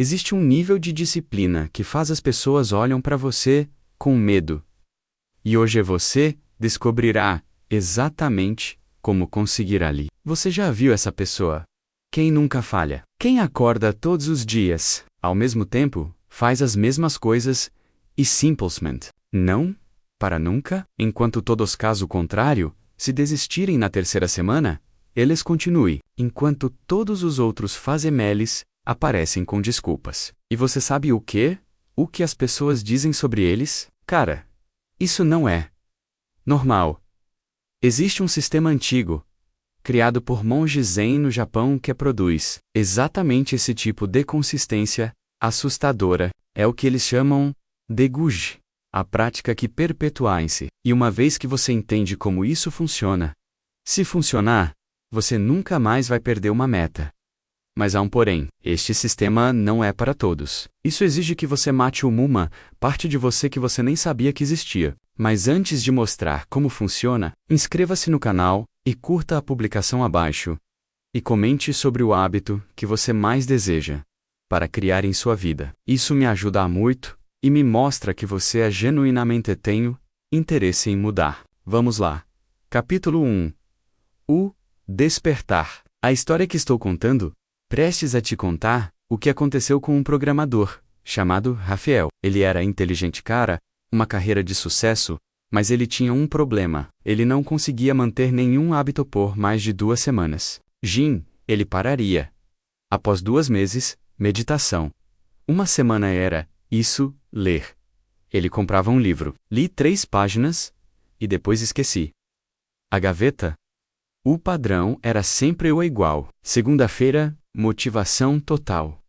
Existe um nível de disciplina que faz as pessoas olham para você com medo. E hoje você descobrirá exatamente como conseguir ali. Você já viu essa pessoa? Quem nunca falha? Quem acorda todos os dias, ao mesmo tempo, faz as mesmas coisas e simplesmente não para nunca, enquanto todos caso contrário, se desistirem na terceira semana, eles continuem, enquanto todos os outros fazemeles aparecem com desculpas. E você sabe o quê? O que as pessoas dizem sobre eles? Cara, isso não é normal. Existe um sistema antigo, criado por monges zen no Japão que produz exatamente esse tipo de consistência assustadora. É o que eles chamam de guji, a prática que perpetua-se. E uma vez que você entende como isso funciona, se funcionar, você nunca mais vai perder uma meta. Mas há um porém, este sistema não é para todos. Isso exige que você mate uma parte de você que você nem sabia que existia. Mas antes de mostrar como funciona, inscreva-se no canal e curta a publicação abaixo. E comente sobre o hábito que você mais deseja para criar em sua vida. Isso me ajuda muito e me mostra que você é genuinamente tem interesse em mudar. Vamos lá. Capítulo 1. O despertar. A história que estou contando, prestes a te contar, o que aconteceu com um programador, chamado Rafael. Ele era inteligente cara, uma carreira de sucesso, mas ele tinha um problema. Ele não conseguia manter nenhum hábito por mais de 2 semanas. Ele pararia. Após 2 meses, meditação. 1 semana era, ler. Ele comprava um livro. Li 3 páginas, e depois esqueci. A gaveta? O padrão era sempre o igual. Segunda-feira, motivação total.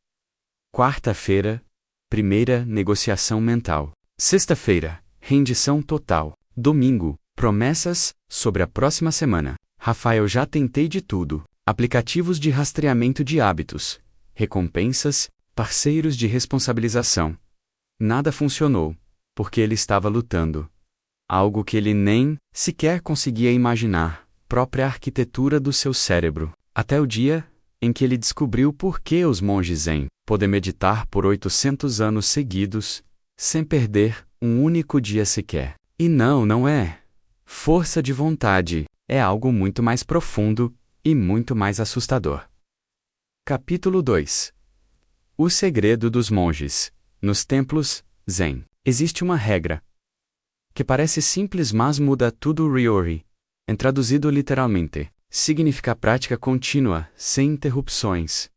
Quarta-feira, primeira negociação mental. Sexta-feira, rendição total. Domingo, promessas sobre a próxima semana. Rafael, já tentei de tudo. Aplicativos de rastreamento de hábitos, recompensas, parceiros de responsabilização. Nada funcionou, porque ele estava lutando. Algo que ele nem sequer conseguia imaginar, própria arquitetura do seu cérebro. Até o dia em que ele descobriu por que os monges zen podem meditar por 800 anos seguidos, sem perder um único dia sequer. E não é força de vontade, é algo muito mais profundo e muito mais assustador. Capítulo 2. O segredo dos monges. Nos templos zen, existe uma regra que parece simples, mas muda tudo. Ryori, traduzido literalmente, significa prática contínua, sem interrupções,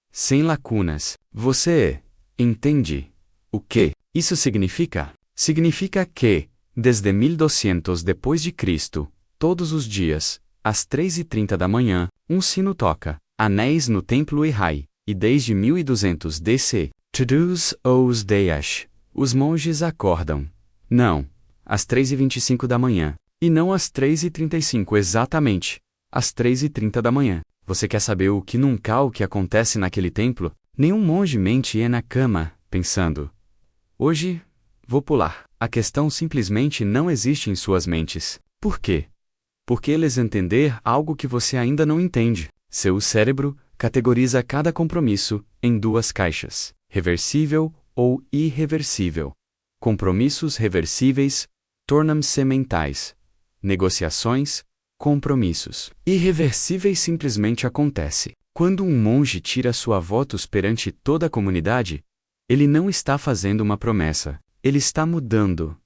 sem lacunas. Você entende o que isso significa? Significa que, desde 1200 depois de Cristo, todos os dias, às 3h30 da manhã, um sino toca anéis no templo Ihai, e desde 1200 DC, todos os dias, os monges acordam. Não, às 3h25 da manhã, e não às 3h35 exatamente, às 3h30 da manhã. Você quer saber o que acontece naquele templo? Nenhum monge mente na cama, pensando: hoje, vou pular. A questão simplesmente não existe em suas mentes. Por quê? Porque eles entender algo que você ainda não entende. Seu cérebro categoriza cada compromisso em 2 caixas: reversível ou irreversível. Compromissos reversíveis tornam-se mentais. Negociações, compromissos irreversíveis simplesmente acontece. Quando um monge tira sua votos perante toda a comunidade, ele não está fazendo uma promessa, ele está mudando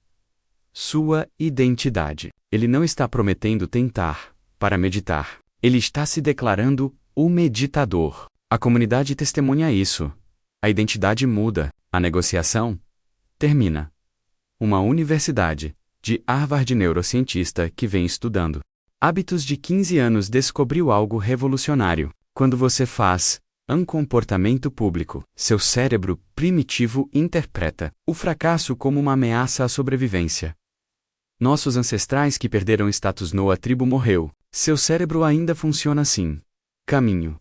sua identidade. Ele não está prometendo tentar para meditar. Ele está se declarando o meditador. A comunidade testemunha isso. A identidade muda. A negociação termina. Uma universidade de Harvard neurocientista que vem estudando hábitos de 15 anos descobriu algo revolucionário. Quando você faz um comportamento público, seu cérebro primitivo interpreta o fracasso como uma ameaça à sobrevivência. Nossos ancestrais que perderam status na tribo morreu. Seu cérebro ainda funciona assim. Caminho.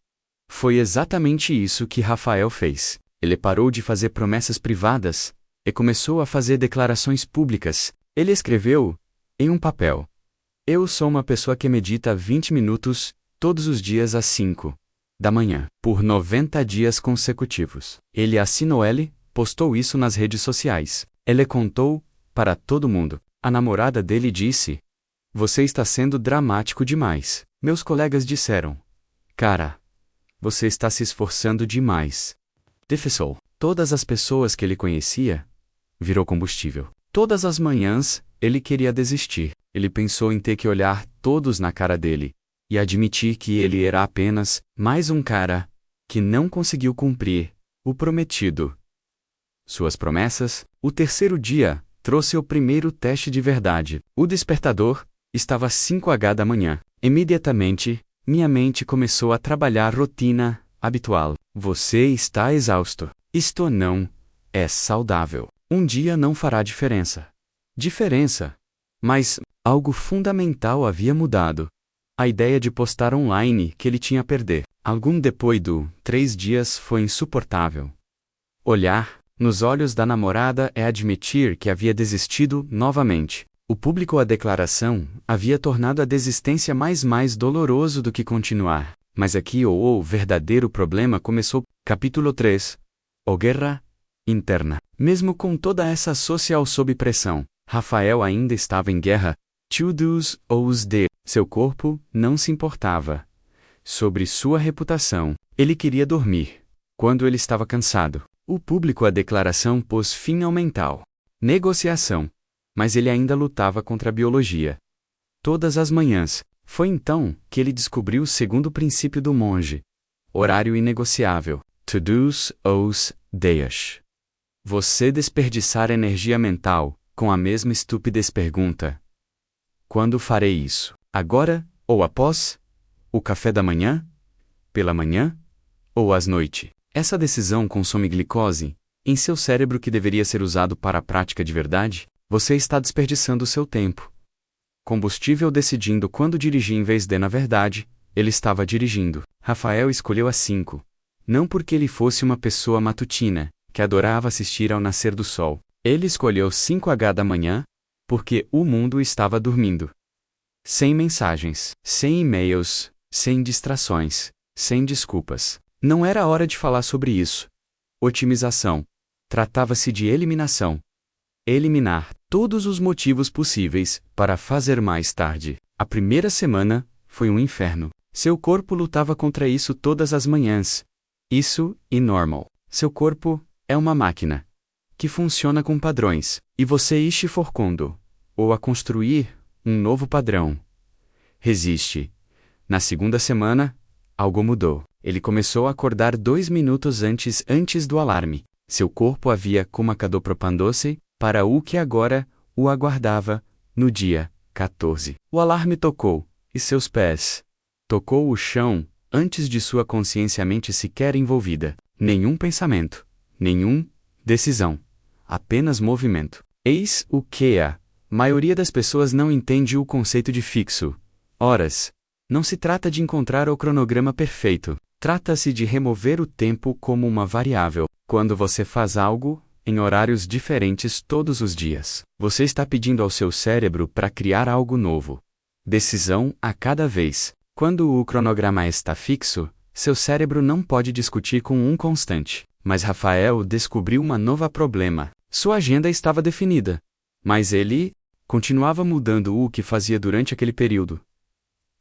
Foi exatamente isso que Rafael fez. Ele parou de fazer promessas privadas e começou a fazer declarações públicas. Ele escreveu em um papel: eu sou uma pessoa que medita 20 minutos todos os dias às 5 da manhã, por 90 dias consecutivos. Ele assinou ele, postou isso nas redes sociais. Ele contou para todo mundo. A namorada dele disse: "Você está sendo dramático demais." Meus colegas disseram: "Cara, você está se esforçando demais." Defessou. Todas as pessoas que ele conhecia virou combustível. Todas as manhãs, ele queria desistir. Ele pensou em ter que olhar todos na cara dele e admitir que ele era apenas mais um cara que não conseguiu cumprir o prometido. Suas promessas. O terceiro dia trouxe o primeiro teste de verdade. O despertador estava às 5h da manhã. Imediatamente, minha mente começou a trabalhar rotina habitual. Você está exausto. Isto não é saudável. Um dia não fará diferença. Mas algo fundamental havia mudado. A ideia de postar online que ele tinha a perder. Algum depois do 3 dias foi insuportável. Olhar nos olhos da namorada é admitir que havia desistido novamente. O público a declaração havia tornado a desistência mais doloroso do que continuar. Mas aqui o verdadeiro problema começou. Capítulo 3. O guerra interna. Mesmo com toda essa social sob pressão, Rafael ainda estava em guerra. To dos ou os de. Seu corpo não se importava. Sobre sua reputação, ele queria dormir. Quando ele estava cansado, o público a declaração pôs fim ao mental. Negociação. Mas ele ainda lutava contra a biologia. Todas as manhãs. Foi então que ele descobriu o segundo princípio do monge. Horário inegociável. To-dos os dias. Você desperdiçar energia mental com a mesma estupidez pergunta: quando farei isso? Agora ou após? O café da manhã? Pela manhã? Ou às noite? Essa decisão consome glicose em seu cérebro que deveria ser usado para a prática de verdade. Você está desperdiçando seu tempo. Combustível decidindo quando dirigir em vez de na verdade, ele estava dirigindo. Rafael escolheu às 5. Não porque ele fosse uma pessoa matutina, que adorava assistir ao nascer do sol. Ele escolheu 5h da manhã, porque o mundo estava dormindo. Sem mensagens, sem e-mails, sem distrações, sem desculpas. Não era hora de falar sobre isso. Otimização. Tratava-se de eliminação. Eliminar todos os motivos possíveis para fazer mais tarde. A primeira semana foi um inferno. Seu corpo lutava contra isso todas as manhãs. Isso é normal. Seu corpo é uma máquina que funciona com padrões, e você está forcando ou a construir um novo padrão. Resiste. Na segunda semana, algo mudou. Ele começou a acordar 2 minutos antes do alarme. Seu corpo havia comacado propandou-se para o que agora o aguardava no dia 14. O alarme tocou, e seus pés tocou o chão antes de sua consciência mente sequer envolvida. Nenhum pensamento, nenhum decisão, apenas movimento. Eis o que a maioria das pessoas não entende o conceito de fixo. Horas. Não se trata de encontrar o cronograma perfeito. Trata-se de remover o tempo como uma variável. Quando você faz algo em horários diferentes todos os dias, você está pedindo ao seu cérebro para criar algo novo. Decisão a cada vez. Quando o cronograma está fixo, seu cérebro não pode discutir com um constante. Mas Rafael descobriu uma nova problema. Sua agenda estava definida, mas ele continuava mudando o que fazia durante aquele período.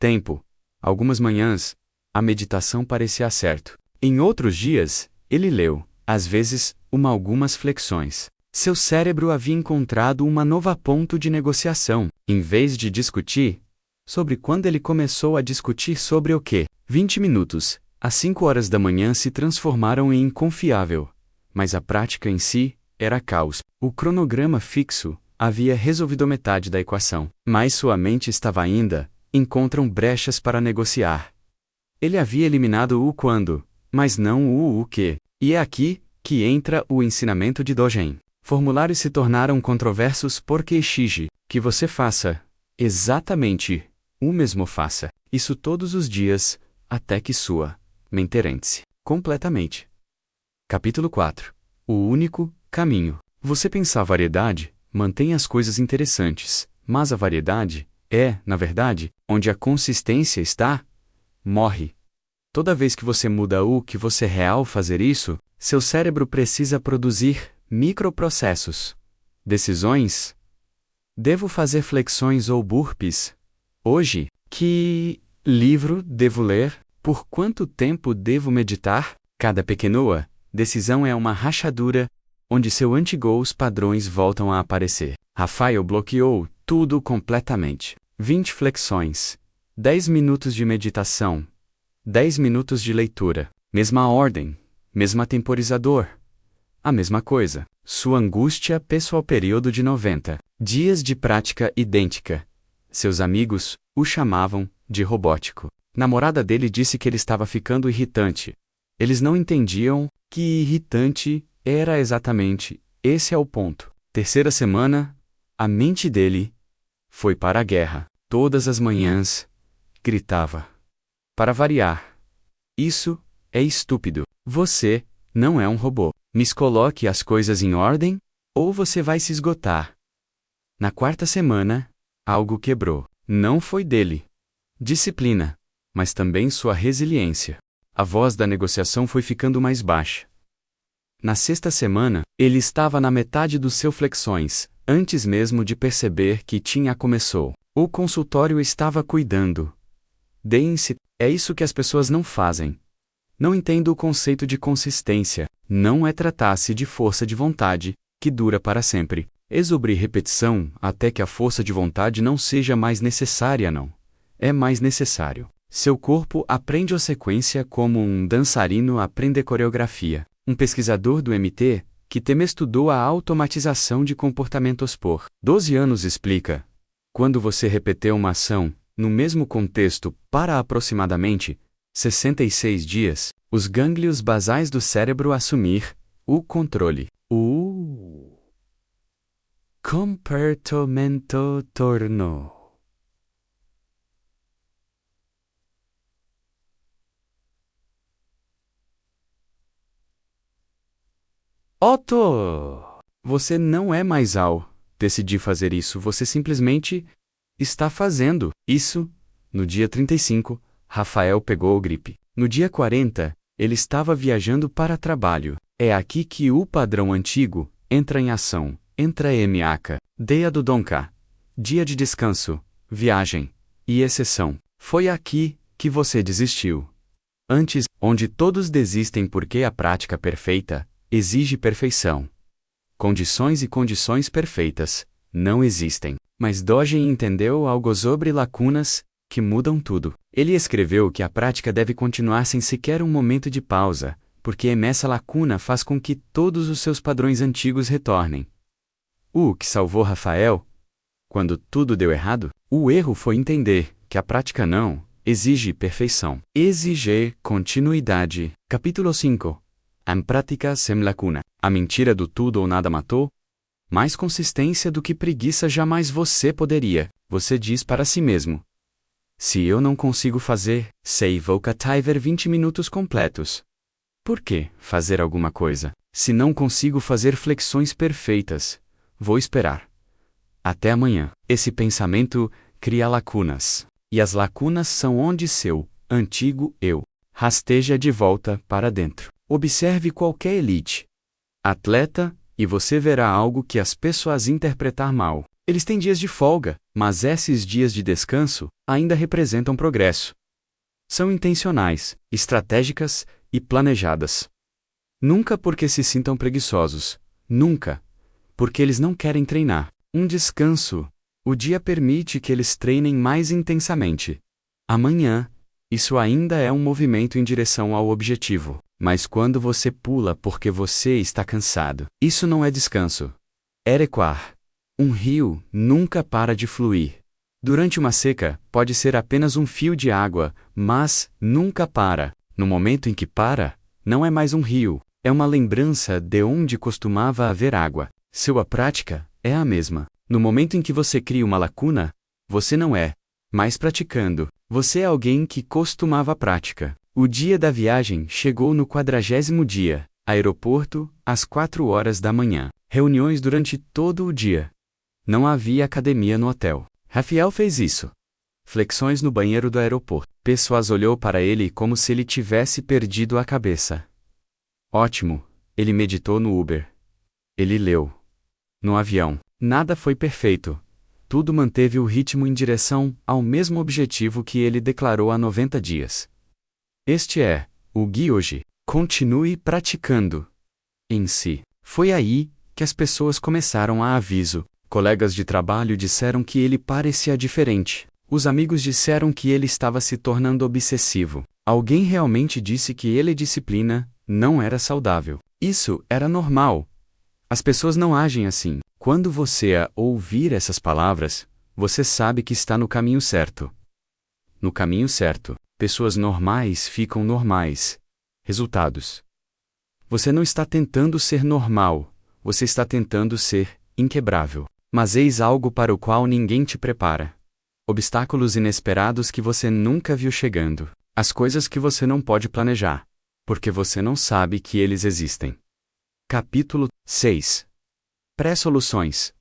Tempo. Algumas manhãs, a meditação parecia certo. Em outros dias, ele leu, às vezes, algumas flexões. Seu cérebro havia encontrado uma nova ponto de negociação. Em vez de discutir sobre quando ele começou a discutir sobre o que, 20 minutos, às 5h da manhã se transformaram em inconfiável. Mas a prática em si era caos. O cronograma fixo havia resolvido metade da equação. Mas sua mente estava ainda encontram brechas para negociar. Ele havia eliminado o quando, mas não o que. E é aqui que entra o ensinamento de Dogen. Formulários se tornaram controversos porque exige que você faça exatamente o mesmo faça. Isso todos os dias, até que sua mente rende-se completamente. Capítulo 4. O único caminho. Você pensa a variedade, mantém as coisas interessantes, mas a variedade é, na verdade, onde a consistência está, morre. Toda vez que você muda o que você real fazer isso, seu cérebro precisa produzir microprocessos. Decisões? Devo fazer flexões ou burpees? Hoje? Que livro devo ler? Por quanto tempo devo meditar? Cada pequena decisão é uma rachadura, onde seus antigos padrões voltam a aparecer. Rafael bloqueou tudo completamente. 20 flexões. 10 minutos de meditação. 10 minutos de leitura. Mesma ordem. Mesma temporizador. A mesma coisa. Sua angústia pessoal período de 90 dias de prática idêntica. Seus amigos o chamavam de robótico. Namorada dele disse que ele estava ficando irritante. Eles não entendiam que irritante era exatamente. Esse é o ponto. Terceira semana, a mente dele foi para a guerra. Todas as manhãs, gritava. Para variar. Isso é estúpido. Você não é um robô. Me coloque as coisas em ordem, ou você vai se esgotar. Na quarta semana, algo quebrou. Não foi dele. Disciplina, mas também sua resiliência. A voz da negociação foi ficando mais baixa. Na sexta semana, ele estava na metade dos seus flexões, antes mesmo de perceber que tinha começou. O consultório estava cuidando. Deem-se, é isso que as pessoas não fazem. Não entendo o conceito de consistência. Não é tratar-se de força de vontade, que dura para sempre. Exubrir repetição até que a força de vontade não seja mais necessária, não. É mais necessário. Seu corpo aprende a sequência como um dançarino aprende coreografia. Um pesquisador do MT, que também estudou a automatização de comportamentos por 12 anos explica. Quando você repetir uma ação, no mesmo contexto, para aproximadamente 66 dias, os gânglios basais do cérebro assumir o controle. O comportamento tornou. Otto! Você não é mais ao decidir fazer isso, você simplesmente está fazendo isso. No dia 35, Rafael pegou gripe. No dia 40, ele estava viajando para trabalho. É aqui que o padrão antigo entra em ação. Entra MAK, Dia do Donka. Dia de descanso, viagem e exceção. Foi aqui que você desistiu. Antes, onde todos desistem porque a prática perfeita exige perfeição. Condições e condições perfeitas não existem. Mas Dogen entendeu algo sobre lacunas que mudam tudo. Ele escreveu que a prática deve continuar sem sequer um momento de pausa, porque essa lacuna faz com que todos os seus padrões antigos retornem. O que salvou Rafael? Quando tudo deu errado, o erro foi entender que a prática não exige perfeição. Exige continuidade. Capítulo 5. A prática sem lacuna. A mentira do tudo ou nada matou? Mais consistência do que preguiça jamais você poderia. Você diz para si mesmo. Se eu não consigo fazer, vou cativer 20 minutos completos. Por que fazer alguma coisa? Se não consigo fazer flexões perfeitas, vou esperar. Até amanhã. Esse pensamento cria lacunas. E as lacunas são onde seu antigo eu rasteja de volta para dentro. Observe qualquer elite atleta e você verá algo que as pessoas interpretar mal. Eles têm dias de folga, mas esses dias de descanso ainda representam progresso. São intencionais, estratégicas e planejadas. Nunca porque se sintam preguiçosos. Nunca porque eles não querem treinar. Um descanso. O dia permite que eles treinem mais intensamente. Amanhã, isso ainda é um movimento em direção ao objetivo. Mas quando você pula porque você está cansado, isso não é descanso. É recuar. Um rio nunca para de fluir. Durante uma seca, pode ser apenas um fio de água, mas nunca para. No momento em que para, não é mais um rio, é uma lembrança de onde costumava haver água. Sua prática é a mesma. No momento em que você cria uma lacuna, você não é mais praticando. Você é alguém que costumava prática. O dia da viagem chegou no 40º dia. Aeroporto, às 4 horas da manhã. Reuniões durante todo o dia. Não havia academia no hotel. Rafael fez isso. Flexões no banheiro do aeroporto. Pessoas olhou para ele como se ele tivesse perdido a cabeça. Ótimo, ele meditou no Uber. Ele leu. No avião, nada foi perfeito. Tudo manteve o ritmo em direção ao mesmo objetivo que ele declarou há 90 dias. Este é o Gui hoje. Continue praticando. Em si. Foi aí que as pessoas começaram a aviso. Colegas de trabalho disseram que ele parecia diferente. Os amigos disseram que ele estava se tornando obsessivo. Alguém realmente disse que ele disciplina não era saudável. Isso era normal. As pessoas não agem assim. Quando você ouvir essas palavras, você sabe que está no caminho certo. No caminho certo, pessoas normais ficam normais. Resultados. Você não está tentando ser normal, você está tentando ser inquebrável. Mas eis algo para o qual ninguém te prepara. Obstáculos inesperados que você nunca viu chegando. As coisas que você não pode planejar, porque você não sabe que eles existem. Capítulo 6. Pré-soluções.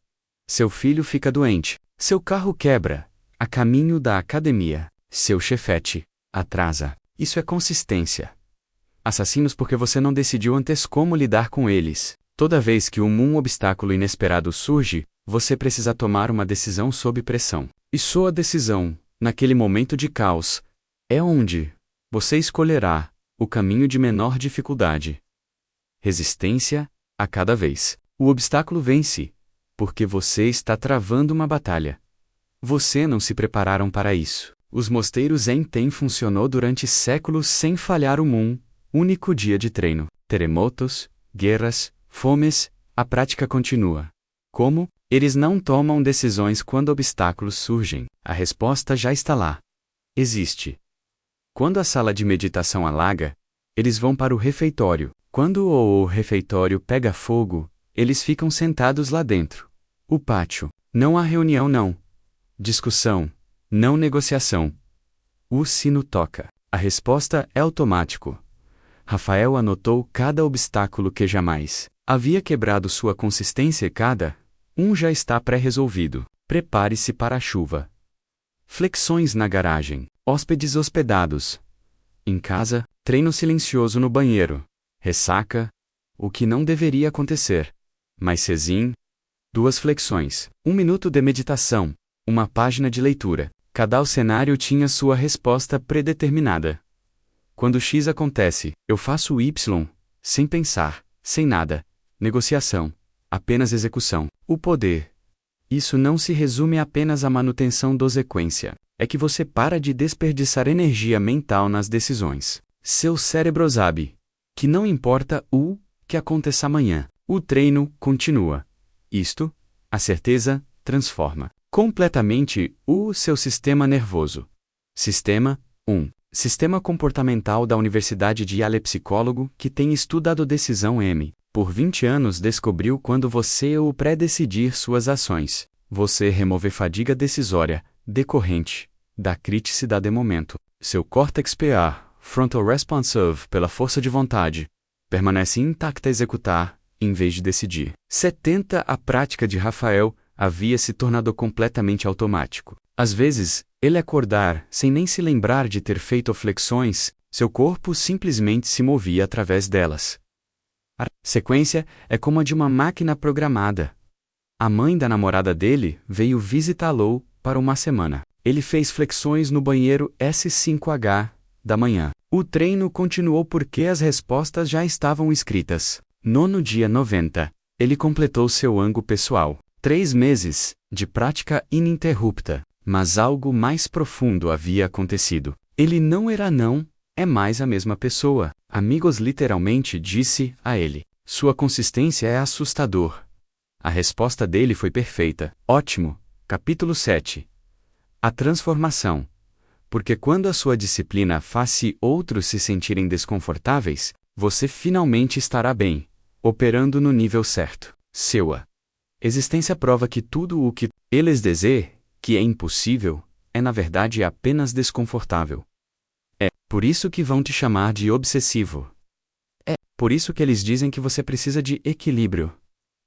Seu filho fica doente. Seu carro quebra, a caminho da academia. Seu chefete atrasa. Isso é consistência. Assassinos porque você não decidiu antes como lidar com eles. Toda vez que um obstáculo inesperado surge, você precisa tomar uma decisão sob pressão. E sua decisão, naquele momento de caos, é onde você escolherá o caminho de menor dificuldade. Resistência a cada vez. O obstáculo vence, porque você está travando uma batalha. Você não se prepararam para isso. Os mosteiros Zen-Ten funcionou durante séculos sem falhar único dia de treino. Terremotos, guerras, fomes, a prática continua. Como? Eles não tomam decisões quando obstáculos surgem. A resposta já está lá. Existe. Quando a sala de meditação alaga, eles vão para o refeitório. Quando o refeitório pega fogo, eles ficam sentados lá dentro. O pátio. Não há reunião, não. Discussão. Não negociação. O sino toca. A resposta é automático. Rafael anotou cada obstáculo que jamais havia quebrado sua consistência e cada já está pré-resolvido. Prepare-se para a chuva. Flexões na garagem. Hóspedes hospedados. Em casa, treino silencioso no banheiro. Ressaca. O que não deveria acontecer. Mas Cezim. 2 flexões. 1 minuto de meditação. Uma página de leitura. Cada cenário tinha sua resposta predeterminada. Quando X acontece, eu faço Y, sem pensar, sem nada. Negociação. Apenas execução. O poder. Isso não se resume apenas à manutenção da sequência. É que você para de desperdiçar energia mental nas decisões. Seu cérebro sabe que não importa o que aconteça amanhã. O treino continua. Isto, a certeza, transforma completamente o seu sistema nervoso. Sistema 1. Sistema comportamental da Universidade de Yale. Psicólogo que tem estudado decisão M. Por 20 anos descobriu quando você pré-decidir suas ações. Você remover fadiga decisória, decorrente da criticidade de momento. Seu córtex PA, frontal responsive pela força de vontade, permanece intacta a executar, em vez de decidir. 70. A prática de Rafael havia se tornado completamente automático. Às vezes, ele acordar sem nem se lembrar de ter feito flexões, seu corpo simplesmente se movia através delas. A sequência é como a de uma máquina programada. A mãe da namorada dele veio visitá-lo para uma semana. Ele fez flexões no banheiro S5H da manhã. O treino continuou porque as respostas já estavam escritas. No dia 90, ele completou seu ângulo pessoal. 3 meses de prática ininterrupta. Mas algo mais profundo havia acontecido. Ele não é mais a mesma pessoa. Amigos literalmente disse a ele. Sua consistência é assustador. A resposta dele foi perfeita. Ótimo. Capítulo 7. A transformação. Porque quando a sua disciplina faz outros se sentirem desconfortáveis, você finalmente estará bem, operando no nível certo. Sua existência prova que tudo o que eles desejam, que é impossível, é na verdade apenas desconfortável. É por isso que vão te chamar de obsessivo. É por isso que eles dizem que você precisa de equilíbrio.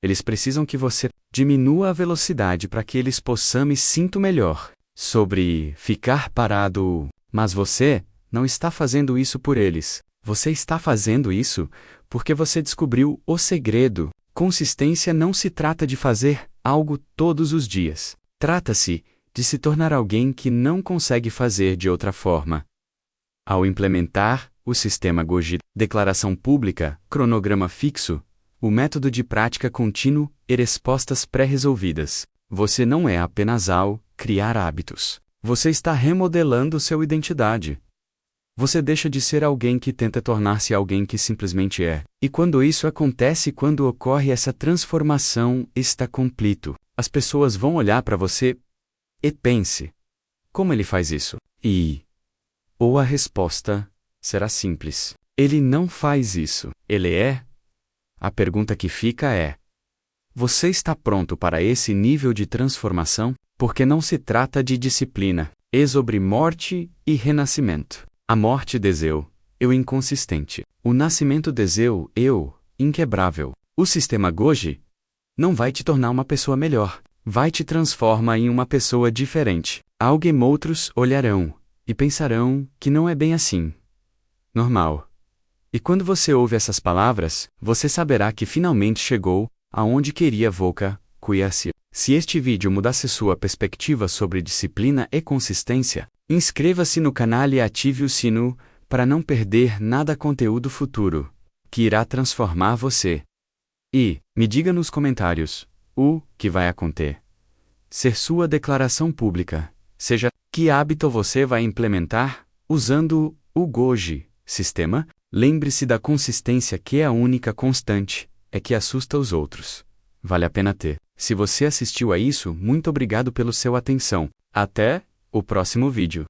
Eles precisam que você diminua a velocidade para que eles possam me sinto melhor. Sobre ficar parado, Mas você não está fazendo isso por eles. Você está fazendo isso porque você descobriu o segredo. Consistência não se trata de fazer algo todos os dias. Trata-se de se tornar alguém que não consegue fazer de outra forma. Ao implementar o sistema Goji, declaração pública, cronograma fixo, o método de prática contínuo e respostas pré-resolvidas, você não é apenas ao criar hábitos. Você está remodelando sua identidade. Você deixa de ser alguém que tenta tornar-se alguém que simplesmente é. E quando isso acontece, quando ocorre essa transformação, está completo. As pessoas vão olhar para você e pense: como ele faz isso? Ou a resposta será simples: ele não faz isso. Ele é? A pergunta que fica é: você está pronto para esse nível de transformação? Porque não se trata de disciplina, é sobre morte e renascimento. A morte deseu, eu inconsistente. O nascimento deseu, eu, inquebrável. O sistema Goji não vai te tornar uma pessoa melhor. Vai te transformar em uma pessoa diferente. Alguém outros olharão e pensarão que não é bem assim. Normal. E quando você ouve essas palavras, você saberá que finalmente chegou aonde queria Voka Kuyasi. Se este vídeo mudasse sua perspectiva sobre disciplina e consistência, inscreva-se no canal e ative o sino para não perder nada conteúdo futuro, que irá transformar você. E, me diga nos comentários, o que vai acontecer. Ser sua declaração pública, seja, que hábito você vai implementar, usando o Goji sistema. Lembre-se da consistência, que é a única constante, é que assusta os outros. Vale a pena ter. Se você assistiu a isso, muito obrigado pela sua atenção. Até o próximo vídeo.